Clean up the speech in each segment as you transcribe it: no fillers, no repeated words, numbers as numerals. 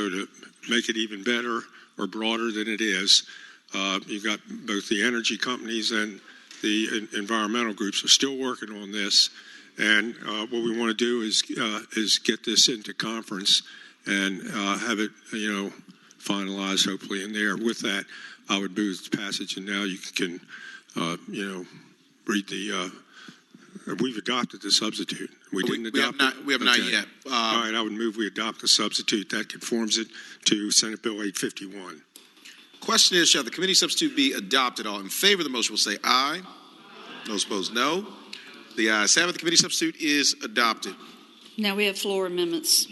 to make it even better or broader than it is. You've got both the energy companies and the environmental groups are still working on this. And what we want to do is get this into conference and have it, finalized hopefully in there. With that, I would move the passage, and now you can, read the. We've adopted the substitute. We didn't adopt it. We have not yet. All right, I would move we adopt the substitute that conforms it to Senate Bill 851. Question is, shall the committee substitute be adopted? All in favor of the motion will say aye. Those opposed, no. The ayes have it. The committee substitute is adopted. Now we have floor amendments.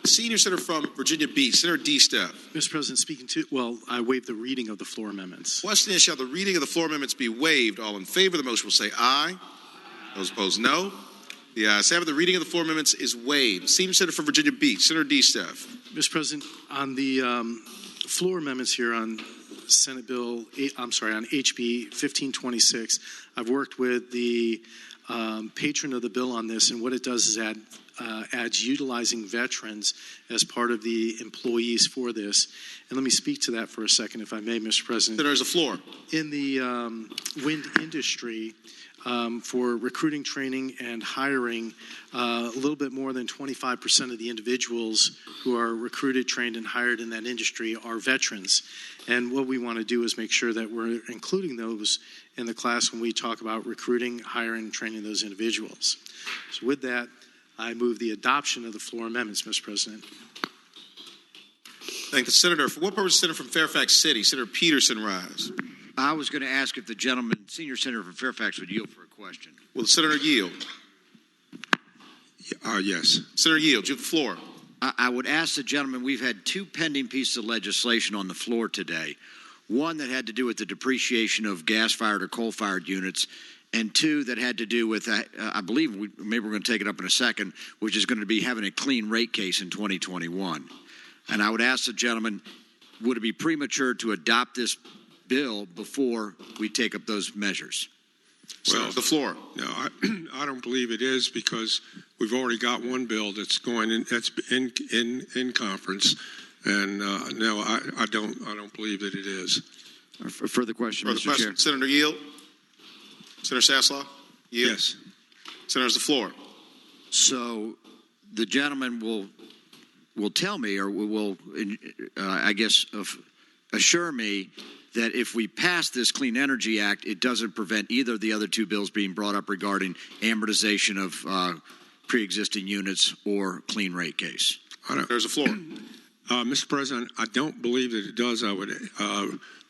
Senior Senator from Virginia Beach, Senator D. Steph. Mr. President, I waive the reading of the floor amendments. Question is, shall the reading of the floor amendments be waived? All in favor of the motion will say aye. Those opposed, no. The ayes have it. The reading of the floor amendments is waived. Senior Senator from Virginia Beach, Senator D. Steph. Mr. President, on the floor amendments here on Senate Bill, on HB 1526, I've worked with the patron of the bill on this, and what it does is adds utilizing veterans as part of the employees for this. And let me speak to that for a second, if I may, Mr. President. There's a floor. In the wind industry, for recruiting, training, and hiring, a little bit more than 25% of the individuals who are recruited, trained, and hired in that industry are veterans. And what we want to do is make sure that we're including those in the class when we talk about recruiting, hiring, and training those individuals. So with that, I move the adoption of the floor amendments, Mr. President. Thank the Senator. For what purpose, Senator from Fairfax City? Senator Peterson rise. I was going to ask if the gentleman, senior senator from Fairfax, would yield for a question. Will the Senator yield? Yes. Senator yield. You have the floor. I would ask the gentleman, we've had two pending pieces of legislation on the floor today. One that had to do with the depreciation of gas-fired or coal-fired units, and two that had to do with, I believe, maybe we're going to take it up in a second, which is going to be having a clean rate case in 2021. And I would ask the gentleman, would it be premature to adopt this bill before we take up those measures? Well, the floor. No, I don't believe it is, because we've already got one bill that's going in, that's in conference, and no, I don't believe that it is. Further question, Mr. Chair. Senator yield. Senator Sasslaw? Yield. Yes. Senator's the floor. So the gentleman will tell me, or will assure me that if we pass this Clean Energy Act, it doesn't prevent either of the other two bills being brought up regarding amortization of pre-existing units or clean rate case. There's a floor. Mr. President, I don't believe that it does. I would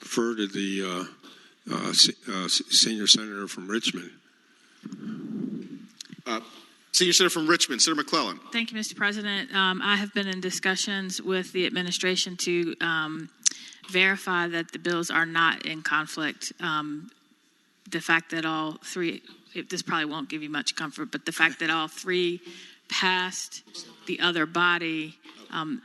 refer to the senior senator from Richmond. Senior Senator from Richmond, Senator McClellan. Thank you, Mr. President. I have been in discussions with the administration to verify that the bills are not in conflict. The fact that all three, this probably won't give you much comfort, but the fact that all three passed the other body,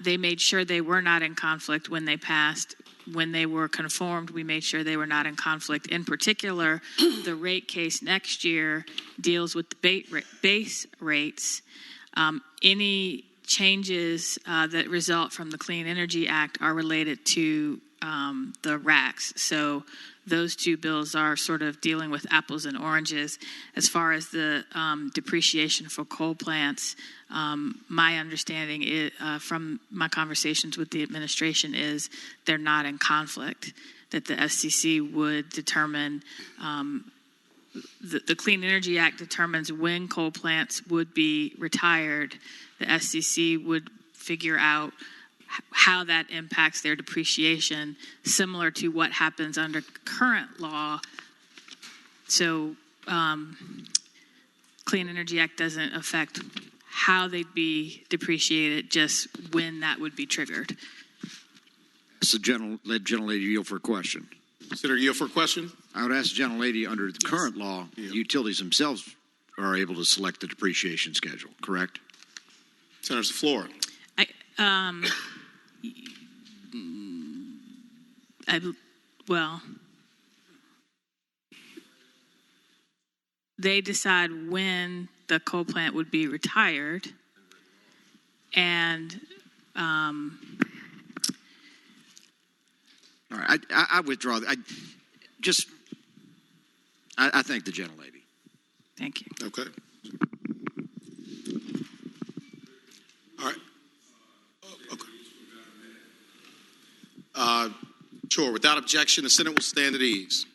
they made sure they were not in conflict when they passed. When they were conformed, we made sure they were not in conflict. In particular, the rate case next year deals with the base rates. Any changes that result from the Clean Energy Act are related to the RACs. So those two bills are sort of dealing with apples and oranges. As far as the depreciation for coal plants, my understanding is, from my conversations with the administration, is they're not in conflict, that the FCC would determine, the Clean Energy Act determines when coal plants would be retired. The FCC would figure out how that impacts their depreciation, similar to what happens under current law. So Clean Energy Act doesn't affect how they'd be depreciated, just when that would be triggered. So, gentlelady, yield for a question. Senator, yield for a question. I would ask the gentlelady, under the current law, utilities themselves are able to select the depreciation schedule, correct? Senator's the floor. They decide when the coal plant would be retired, and All right, I withdraw. I thank the gentlelady. Thank you. Okay. All right. Okay. Sure. Without objection, the Senate will stand at ease.